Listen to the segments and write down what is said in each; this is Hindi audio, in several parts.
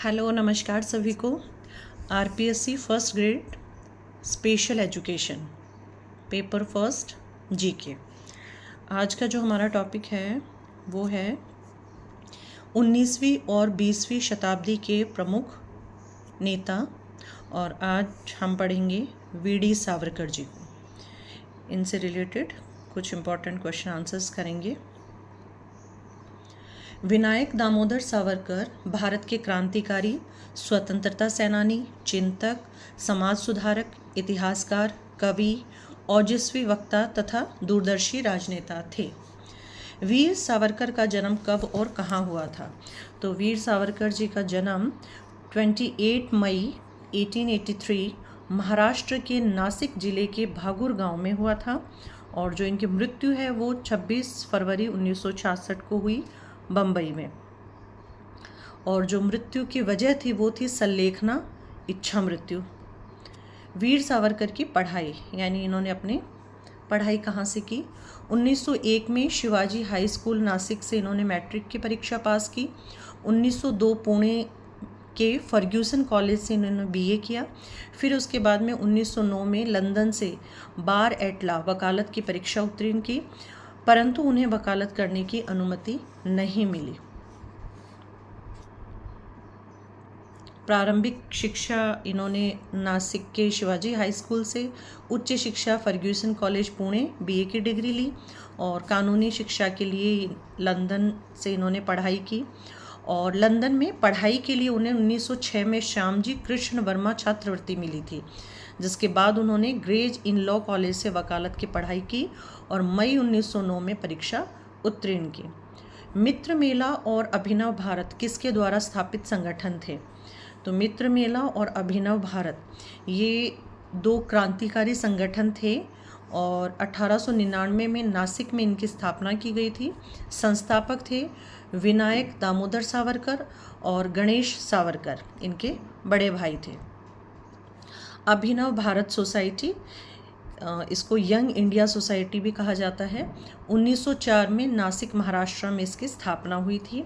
हेलो नमस्कार सभी को। RPSC first grade special education paper first GK. आज का जो हमारा टॉपिक है वो है 19वीं और 20वीं शताब्दी के प्रमुख नेता, और आज हम पढ़ेंगे वीडी सावरकर जी को। इनसे रिलेटेड कुछ इम्पॉर्टेंट क्वेश्चन आंसर्स करेंगे। विनायक दामोदर सावरकर भारत के क्रांतिकारी, स्वतंत्रता सेनानी, चिंतक, समाज सुधारक, इतिहासकार, कवि, ओजस्वी वक्ता तथा दूरदर्शी राजनेता थे। वीर सावरकर का जन्म कब और कहाँ हुआ था? तो वीर सावरकर जी का जन्म 28 मई 1883 महाराष्ट्र के नासिक जिले के भागुर गांव में हुआ था, और जो इनकी मृत्यु है वो 26 फरवरी 1966 को हुई बम्बई में। और जो मृत्यु की वजह थी वो थी संलेखना, इच्छा मृत्यु। वीर सावरकर की पढ़ाई, यानी इन्होंने अपनी पढ़ाई कहाँ से की? 1901 में शिवाजी हाई स्कूल नासिक से इन्होंने मैट्रिक की परीक्षा पास की। 1902 पुणे के फर्ग्यूसन कॉलेज से इन्होंने बीए किया। फिर उसके बाद में 1909 में लंदन से बार एटला वकालत की परीक्षा उत्तीर्ण की, परंतु उन्हें वकालत करने की अनुमति नहीं मिली। प्रारंभिक शिक्षा इन्होंने नासिक के शिवाजी हाई स्कूल से, उच्च शिक्षा फर्ग्यूसन कॉलेज पुणे बीए की डिग्री ली, और कानूनी शिक्षा के लिए लंदन से इन्होंने पढ़ाई की। और लंदन में पढ़ाई के लिए उन्हें 1906 में श्यामजी कृष्ण वर्मा छात्रवृत्ति मिली थी, जिसके बाद उन्होंने ग्रेज इन लॉ कॉलेज से वकालत की पढ़ाई की और मई 1909 में परीक्षा उत्तीर्ण की। मित्र मेला और अभिनव भारत किसके द्वारा स्थापित संगठन थे? तो मित्र मेला और अभिनव भारत ये दो क्रांतिकारी संगठन थे, और 1899 में नासिक में इनकी स्थापना की गई थी। संस्थापक थे विनायक दामोदर सावरकर और गणेश सावरकर, इनके बड़े भाई थे। अभिनव भारत सोसाइटी, इसको यंग इंडिया सोसाइटी भी कहा जाता है, 1904 में नासिक महाराष्ट्र में इसकी स्थापना हुई थी।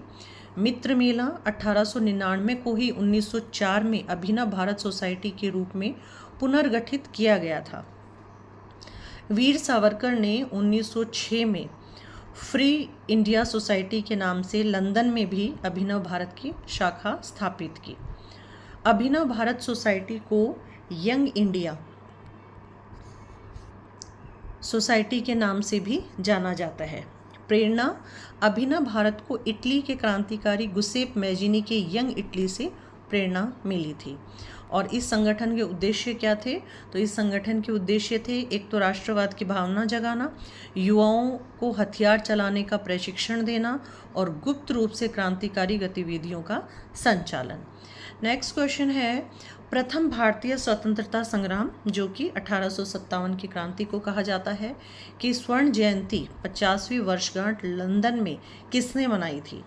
मित्र मेला 1899 को ही 1904 में अभिनव भारत सोसाइटी के रूप में पुनर्गठित किया गया था। वीर सावरकर ने 1906 में फ्री इंडिया सोसाइटी के नाम से लंदन में भी अभिनव भारत की शाखा स्थापित की। अभिनव भारत सोसाइटी को यंग इंडिया सोसाइटी के नाम से भी जाना जाता है। प्रेरणा अभिनव भारत को इटली के क्रांतिकारी गुसेप मैजिनी के यंग इटली से प्रेरणा मिली थी। और इस संगठन के उद्देश्य क्या थे? तो इस संगठन के उद्देश्य थे, एक तो राष्ट्रवाद की भावना जगाना, युवाओं को हथियार चलाने का प्रशिक्षण देना, और गुप्त रूप से क्रांतिकारी गतिविधियों का संचालन। नेक्स्ट क्वेश्चन है, प्रथम भारतीय स्वतंत्रता संग्राम जो कि 1857 की क्रांति को कहा जाता है, कि स्वर्ण जयंती 50वीं वर्षगांठ लंदन में किसने मनाई थी?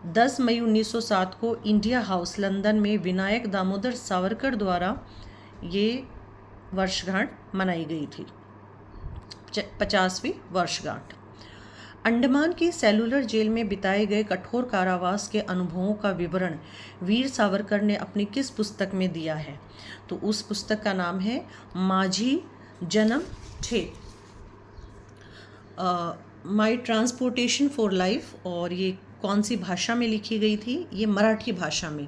10 मई 1907 को इंडिया हाउस लंदन में विनायक दामोदर सावरकर द्वारा ये वर्षगांठ मनाई गई थी, 50वीं वर्षगांठ। अंडमान की सेलुलर जेल में बिताए गए कठोर कारावास के अनुभवों का विवरण वीर सावरकर ने अपनी किस पुस्तक में दिया है? तो उस पुस्तक का नाम है माझी जन्म ठेप, माई ट्रांसपोर्टेशन फॉर लाइफ। और ये कौन सी भाषा में लिखी गई थी? ये मराठी भाषा में।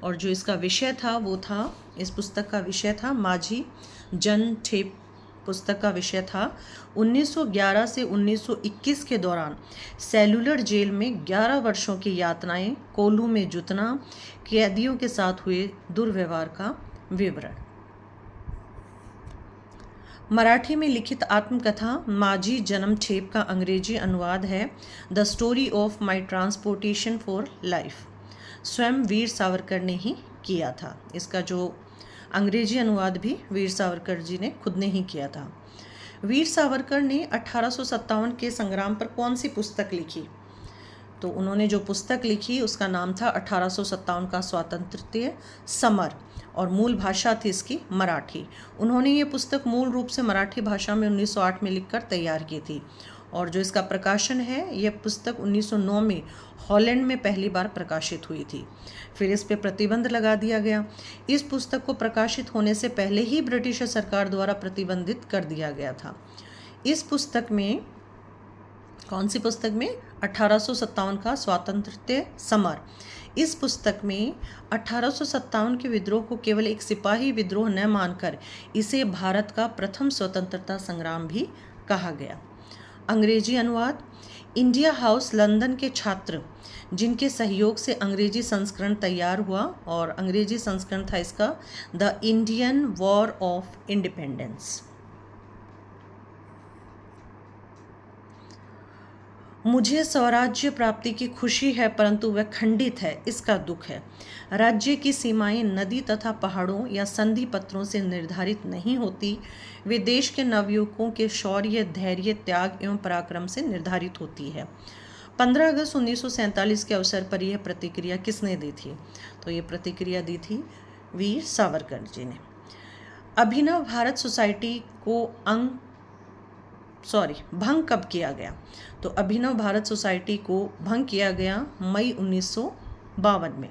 और जो इसका विषय था वो था, इस पुस्तक का विषय था माझी जन ठेप। पुस्तक का विषय था 1911 से 1921 के दौरान सेलुलर जेल में 11 वर्षों की यातनाएं, कोल्हू में जुतना, कैदियों के साथ हुए दुर्व्यवहार का विवरण। मराठी में लिखित आत्मकथा माझी जन्म ठेप का अंग्रेजी अनुवाद है the story of my transportation for life. स्वयं वीर सावरकर ने ही किया था। इसका जो अंग्रेजी अनुवाद भी वीर सावरकर जी ने खुद ने ही किया था। वीर सावरकर ने 1857 के संग्राम पर कौन सी पुस्तक लिखी? तो उन्होंने जो पुस्तक लिखी उसका नाम था 1857 का स्वातंत्र्य समर, और मूल भाषा थी इसकी मराठी। उन्होंने ये पुस्तक मूल रूप से मराठी भाषा में 1908 में लिखकर तैयार की थी, और जो इसका प्रकाशन है, यह पुस्तक 1909 में हॉलैंड में पहली बार प्रकाशित हुई थी। फिर इस पे प्रतिबंध लगा दिया गया। इस पुस्तक को प्रकाशित होने से पहले ही ब्रिटिश सरकार द्वारा प्रतिबंधित कर दिया गया था। इस पुस्तक में, कौन सी पुस्तक में? 1857 का स्वातंत्र्य समर। इस पुस्तक में 1857 के विद्रोह को केवल एक सिपाही विद्रोह न मानकर इसे भारत का प्रथम स्वतंत्रता संग्राम भी कहा गया। अंग्रेजी अनुवाद। इंडिया हाउस लंदन के छात्र जिनके सहयोग से अंग्रेजी संस्करण तैयार हुआ, और अंग्रेजी संस्करण था इसका the Indian war of independence. मुझे स्वराज्य प्राप्ति की खुशी है, परंतु वह खंडित है, इसका दुख है। राज्य की सीमाएं नदी तथा पहाड़ों या संधि पत्रों से निर्धारित नहीं होती, वे देश के नवयुवकों के शौर्य, धैर्य, त्याग एवं पराक्रम से निर्धारित होती है। 15 अगस्त 1947 के अवसर पर यह प्रतिक्रिया किसने दी थी? तो ये प्रतिक्रिया दी थी वीर सावरकर जी ने। अभिनव भारत सोसाइटी को भंग कब किया गया? तो अभिनव भारत सोसाइटी को भंग किया गया मई 1952 में।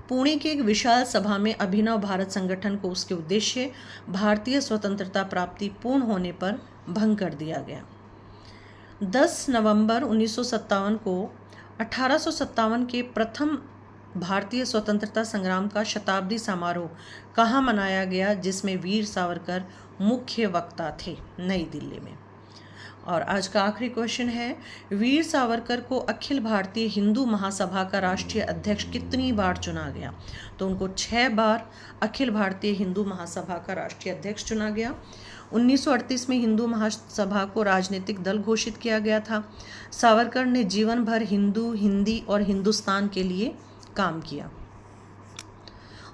पुणे की एक विशाल सभा में अभिनव भारत संगठन को उसके उद्देश्य भारतीय स्वतंत्रता प्राप्ति पूर्ण होने पर भंग कर दिया गया। 10 नवंबर 1957 को 1857 के प्रथम भारतीय स्वतंत्रता संग्राम का शताब्दी समारोह कहाँ मनाया गया, जिसमें वीर सावरकर मुख्य वक्ता थे? नई दिल्ली में। और आज का आखिरी क्वेश्चन है, वीर सावरकर को अखिल भारतीय हिंदू महासभा का राष्ट्रीय अध्यक्ष कितनी बार चुना गया? तो उनको 6 बार अखिल भारतीय हिंदू महासभा का राष्ट्रीय अध्यक्ष चुना गया। 1938 में हिंदू महासभा को राजनीतिक दल घोषित किया गया था। सावरकर ने जीवन भर हिंदू, हिंदी और हिंदुस्तान के लिए काम किया।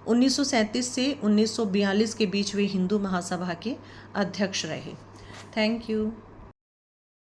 1937 से 1942 के बीच वे हिंदू महासभा के अध्यक्ष रहे। Thank you.